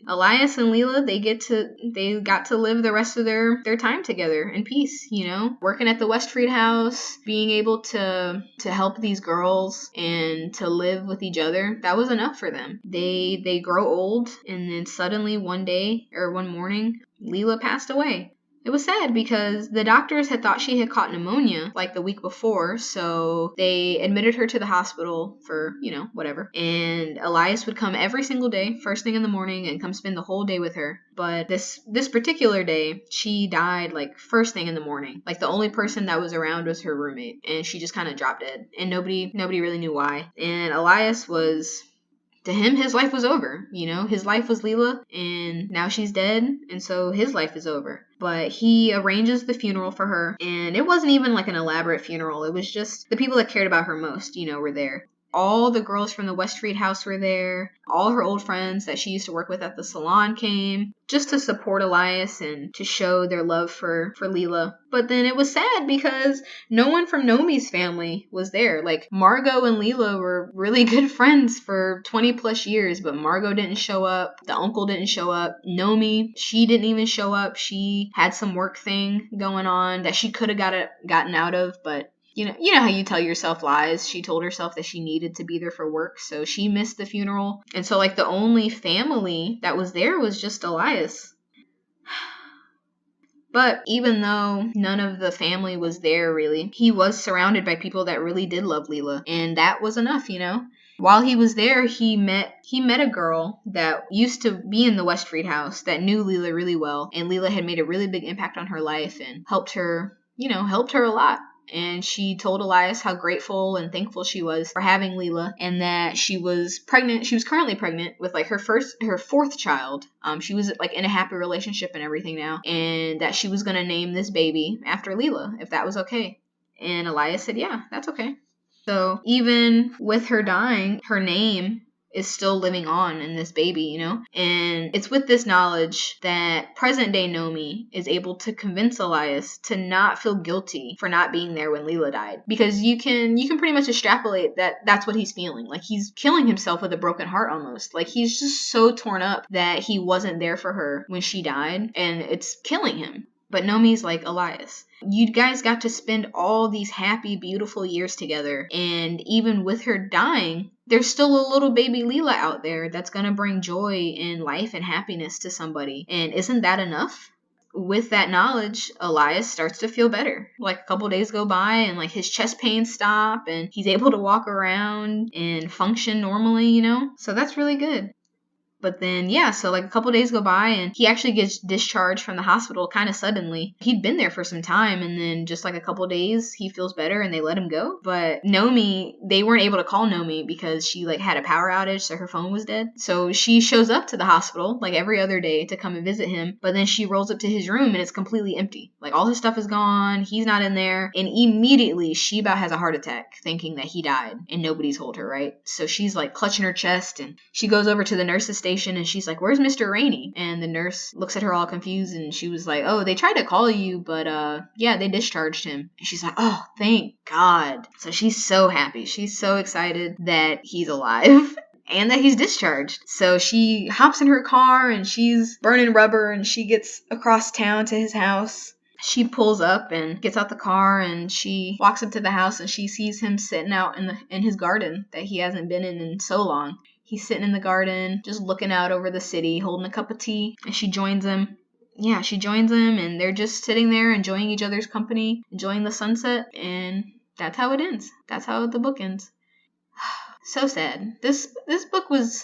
Speaker 1: Elias and Lila, they got to live the rest of their time together in peace, you know, working at the West Freed house, being able to help these girls and to live with each other. That was enough for them. They grow old, and then suddenly one day or one morning, Lila passed away. It was sad because the doctors had thought she had caught pneumonia like the week before, so they admitted her to the hospital for, you know, whatever. And Elias would come every single day, first thing in the morning, and come spend the whole day with her. But this particular day, she died like first thing in the morning. Like the only person that was around was her roommate, and she just kind of dropped dead. And nobody really knew why. And Elias was... to him, his life was over, you know? His life was Lila, and now she's dead, and so his life is over. But he arranges the funeral for her, and it wasn't even like an elaborate funeral. It was just the people that cared about her most, you know, were there. all the girls from the West Street house were there. All her old friends that she used to work with at the salon came just to support Elias and to show their love for Lila. But then it was sad because no one from Nomi's family was there. Like, Margot and Lila were really good friends for 20 plus years, but Margot didn't show up. The uncle didn't show up. Nomi, she didn't even show up. She had some work thing going on that she could have gotten out of, but you know how you tell yourself lies. She told herself that she needed to be there for work, so she missed the funeral. And so, like, the only family that was there was just Elias. But even though none of the family was there, really, he was surrounded by people that really did love Lila, and that was enough, While he was there, he met a girl that used to be in the West Street house that knew Lila really well, and Lila had made a really big impact on her life and helped her a lot. And she told Elias how grateful and thankful she was for having Lila, and that she was pregnant. She was currently pregnant with like her fourth child. She was like in a happy relationship and everything now, and that she was going to name this baby after Lila, if that was okay. And Elias said, yeah, that's okay. So even with her dying, her name is still living on in this baby, And it's with this knowledge that present day Nomi is able to convince Elias to not feel guilty for not being there when Lila died. Because you can pretty much extrapolate that that's what he's feeling. Like, he's killing himself with a broken heart almost. Like, he's just so torn up that he wasn't there for her when she died, and it's killing him. But Nomi's like, Elias, you guys got to spend all these happy, beautiful years together. And even with her dying, there's still a little baby Lila out there that's going to bring joy and life and happiness to somebody. And isn't that enough? With that knowledge, Elias starts to feel better. Like, a couple days go by and like his chest pains stop and he's able to walk around and function normally, So that's really good. But then, so like a couple days go by and he actually gets discharged from the hospital kind of suddenly. He'd been there for some time, and then just like a couple days he feels better and they let him go. But Nomi, they weren't able to call Nomi because she like had a power outage, so her phone was dead. So she shows up to the hospital like every other day to come and visit him, but then she rolls up to his room and it's completely empty. Like, all his stuff is gone, he's not in there, and immediately she about has a heart attack thinking that he died, and nobody told her, right? So she's like clutching her chest, and she goes over to the nurse's station and she's like, where's Mr. Rainey? And the nurse looks at her all confused, and she was like, oh, they tried to call you, but they discharged him. And she's like, oh, thank God. So she's so happy. She's so excited that he's alive and that he's discharged. So she hops in her car and she's burning rubber, and she gets across town to his house. She pulls up and gets out the car, and she walks up to the house, and she sees him sitting out in his garden that he hasn't been in so long. He's sitting in the garden, just looking out over the city, holding a cup of tea, and she joins him. Yeah, she joins him, and they're just sitting there enjoying each other's company, enjoying the sunset, and that's how it ends. That's how the book ends. So sad. This book was...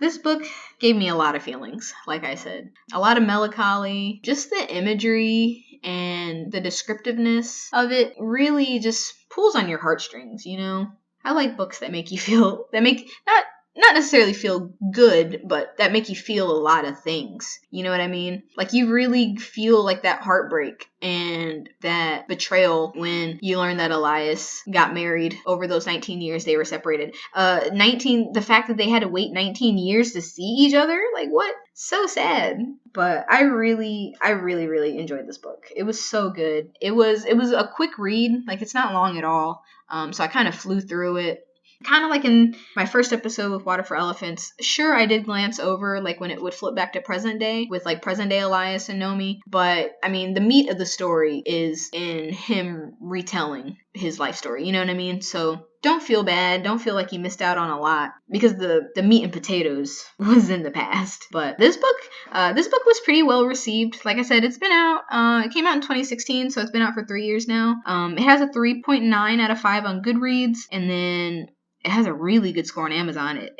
Speaker 1: This book gave me a lot of feelings, like I said. A lot of melancholy. Just the imagery and the descriptiveness of it really just pulls on your heartstrings, I like books that make you feel, not necessarily feel good, but that make you feel a lot of things. You know what I mean? Like, you really feel like that heartbreak and that betrayal when you learn that Elias got married over those 19 years they were separated. The fact that they had to wait 19 years to see each other, like, what? So sad. But I really, really enjoyed this book. It was so good. It was a quick read. Like, it's not long at all. So I kind of flew through it. Kind of like in my first episode with Water for Elephants. Sure, I did glance over like when it would flip back to present day with like present day Elias and Nomi. But I mean, the meat of the story is in him retelling his life story. You know what I mean? So don't feel bad. Don't feel like you missed out on a lot, because the meat and potatoes was in the past. But this book was pretty well received. Like I said, it's been out. It came out in 2016, so it's been out for 3 years now. It has a 3.9 out of 5 on Goodreads, and then it has a really good score on Amazon. It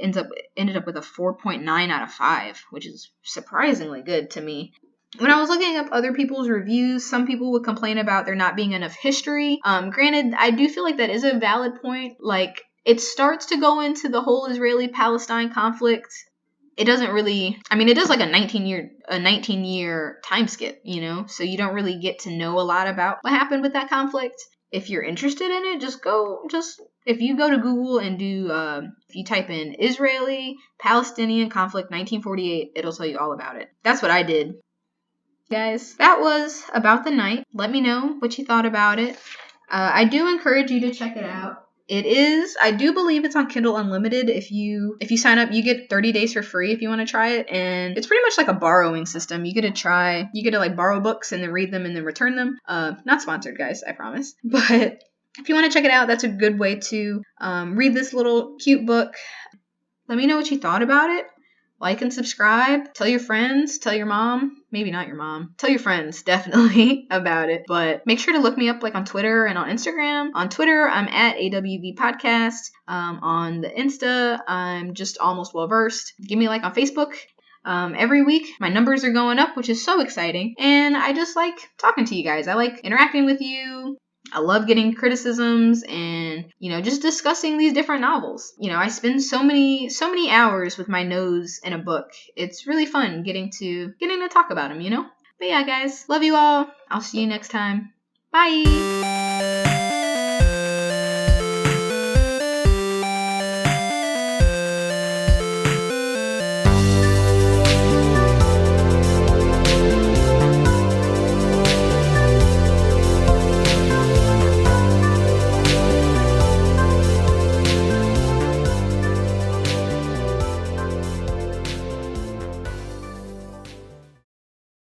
Speaker 1: ended up with a 4.9 out of 5, which is surprisingly good to me. When I was looking up other people's reviews, some people would complain about there not being enough history. Granted, I do feel like that is a valid point. Like, it starts to go into the whole Israeli-Palestine conflict. It doesn't really, it does like a 19-year time skip, so you don't really get to know a lot about what happened with that conflict. if you're interested in it, if you go to Google and if you type in Israeli-Palestinian conflict 1948, it'll tell you all about it. That's what I did. Guys, that was about the night. Let me know what you thought about it. I do encourage you to check it out. I do believe it's on Kindle Unlimited. If you sign up, you get 30 days for free if you want to try it. And it's pretty much like a borrowing system. You get to like borrow books and then read them and then return them. Not sponsored, guys, I promise. But if you want to check it out, that's a good way to read this little cute book. Let me know what you thought about it. Like and subscribe. Tell your friends. Tell your mom. Maybe not your mom. Tell your friends, definitely, about it. But make sure to look me up on Twitter and on Instagram. On Twitter, I'm at AWV Podcast. On the Insta, I'm just almost well versed. Give me a like on Facebook. Every week, my numbers are going up, which is so exciting. And I just like talking to you guys. I like interacting with you. I love getting criticisms and, just discussing these different novels. I spend so many hours with my nose in a book. It's really fun getting to talk about them, But yeah, guys, love you all. I'll see you next time. Bye.